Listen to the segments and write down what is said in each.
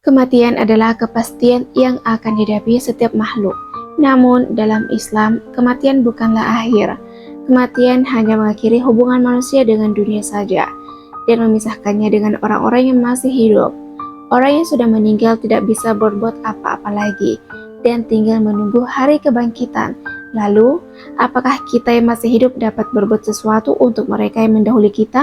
Kematian adalah kepastian yang akan dihadapi setiap makhluk. Namun, dalam Islam, kematian bukanlah akhir. Kematian hanya mengakhiri hubungan manusia dengan dunia saja, dan memisahkannya dengan orang-orang yang masih hidup. Orang yang sudah meninggal tidak bisa berbuat apa-apa lagi, dan tinggal menunggu hari kebangkitan. Lalu, apakah kita yang masih hidup dapat berbuat sesuatu untuk mereka yang mendahului kita?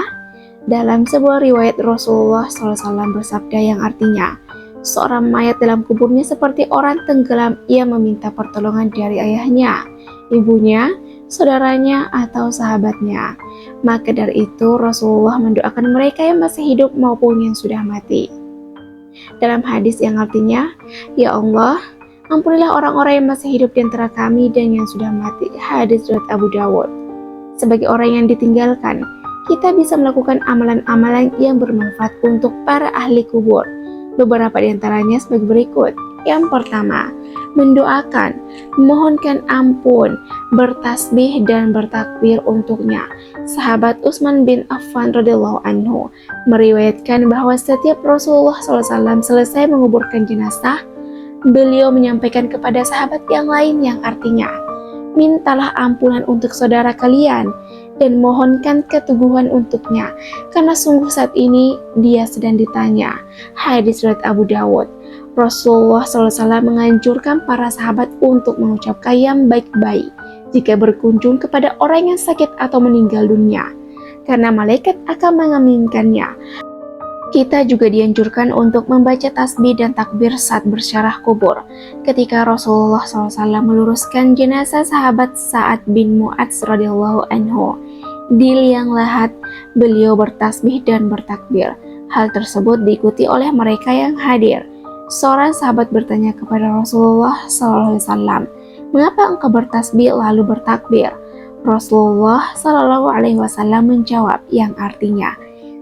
Dalam sebuah riwayat Rasulullah SAW bersabda yang artinya, seorang mayat dalam kuburnya seperti orang tenggelam yang meminta pertolongan dari ayahnya, ibunya, saudaranya, atau sahabatnya. Maka dari itu Rasulullah mendoakan mereka yang masih hidup maupun yang sudah mati. Dalam hadis yang artinya, "Ya Allah, ampunilah orang-orang yang masih hidup di antara kami dan yang sudah mati." Hadis riwayat Abu Dawud. Sebagai orang yang ditinggalkan, kita bisa melakukan amalan-amalan yang bermanfaat untuk para ahli kubur. Beberapa di antaranya sebagai berikut. Yang pertama, mendoakan, memohonkan ampun, bertasbih dan bertakbir untuknya. Sahabat Utsman bin Affan radhiyallahu anhu meriwayatkan bahwa setiap Rasulullah SAW selesai menguburkan jenazah, beliau menyampaikan kepada sahabat yang lain yang artinya, mintalah ampunan untuk saudara kalian dan mohonkan keteguhan untuknya, karena sungguh saat ini dia sedang ditanya. Hadis riwayat Abu Dawud. Rasulullah SAW menganjurkan para sahabat untuk mengucapkan yang baik-baik jika berkunjung kepada orang yang sakit atau meninggal dunia, karena malaikat akan mengaminkannya. Kita juga dianjurkan untuk membaca tasbih dan takbir saat bersyarah kubur. Ketika Rasulullah SAW meluruskan jenazah sahabat Sa'ad bin Mu'adz radhiyallahu anhu di liang lahat, beliau bertasbih dan bertakbir. Hal tersebut diikuti oleh mereka yang hadir. Seorang sahabat bertanya kepada Rasulullah SAW, "Mengapa engkau bertasbih lalu bertakbir?" Rasulullah SAW menjawab yang artinya,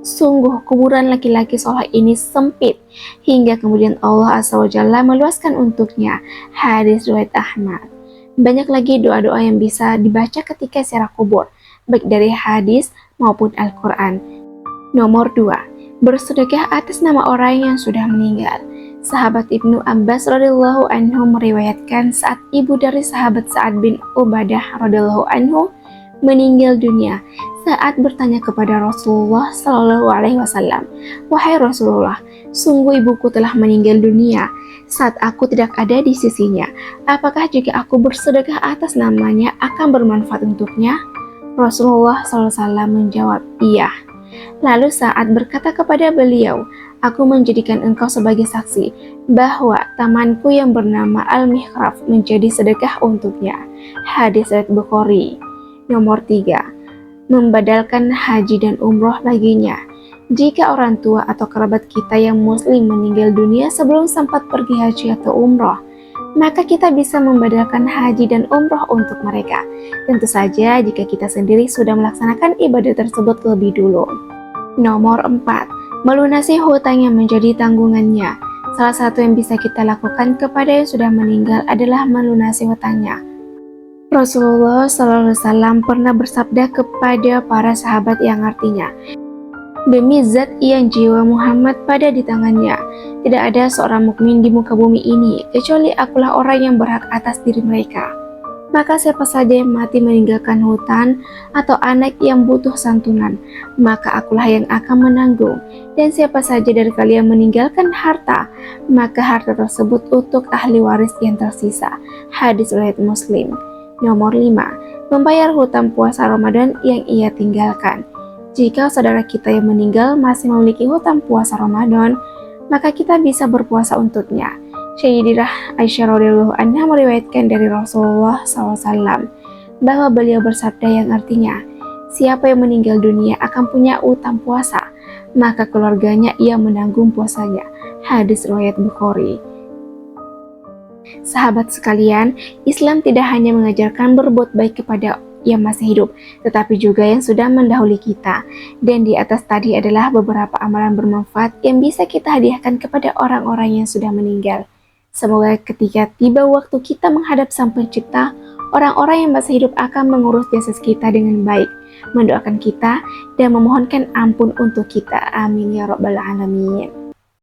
"Sungguh kuburan laki-laki soleh ini sempit, hingga kemudian Allah SWT meluaskan untuknya." Hadis riwayat Ahmad. Banyak lagi doa-doa yang bisa dibaca ketika ziarah kubur, baik dari hadis maupun Al-Quran. Nomor 2. Bersedekah atas nama orang yang sudah meninggal. Sahabat Ibnu Abbas radhiyallahu anhu meriwayatkan saat ibu dari sahabat Sa'ad bin Ubadah radhiyallahu anhu meninggal dunia, saat bertanya kepada Rasulullah Shallallahu Alaihi Wasallam, "Wahai Rasulullah, sungguh ibuku telah meninggal dunia saat aku tidak ada di sisinya. Apakah jika aku bersedekah atas namanya akan bermanfaat untuknya?" Rasulullah SAW menjawab, "Iya." Lalu saat berkata kepada beliau, "Aku menjadikan engkau sebagai saksi bahwa tamanku yang bernama Al-Mihraf menjadi sedekah untuknya." Hadis riwayat Bukhari. Nomor 3. Membadalkan haji dan umroh baginya. Jika orang tua atau kerabat kita yang muslim meninggal dunia sebelum sempat pergi haji atau umroh, maka kita bisa membadalkan haji dan umroh untuk mereka. Tentu saja jika kita sendiri sudah melaksanakan ibadah tersebut lebih dulu. Nomor 4. Melunasi hutang yang menjadi tanggungannya. Salah satu yang bisa kita lakukan kepada yang sudah meninggal adalah melunasi hutangnya. Rasulullah SAW pernah bersabda kepada para sahabat yang artinya, "Demi zat yang jiwa Muhammad pada di tangannya, tidak ada seorang mukmin di muka bumi ini kecuali akulah orang yang berhak atas diri mereka. Maka siapa saja yang mati meninggalkan hutan atau anak yang butuh santunan, maka akulah yang akan menanggung. Dan siapa saja dari kalian meninggalkan harta, maka harta tersebut untuk ahli waris yang tersisa." Hadis riwayat Muslim. Nomor 5. Membayar hutang puasa Ramadan yang ia tinggalkan. Jika saudara kita yang meninggal masih memiliki hutang puasa Ramadan, maka kita bisa berpuasa untuknya. Sayyidah Aisyah radhiyallahu anha meriwayatkan dari Rasulullah SAW bahwa beliau bersabda yang artinya, "Siapa yang meninggal dunia akan punya utang puasa, maka keluarganya ia menanggung puasanya." Hadis riwayat Bukhari. Sahabat sekalian, Islam tidak hanya mengajarkan berbuat baik kepada yang masih hidup, tetapi juga yang sudah mendahului kita. Dan di atas tadi adalah beberapa amalan bermanfaat yang bisa kita hadiahkan kepada orang-orang yang sudah meninggal. Semoga ketika tiba waktu kita menghadap Sang Pencipta, orang-orang yang masih hidup akan mengurus jasa kita dengan baik, mendoakan kita, dan memohonkan ampun untuk kita. Amin ya rabbal alamin.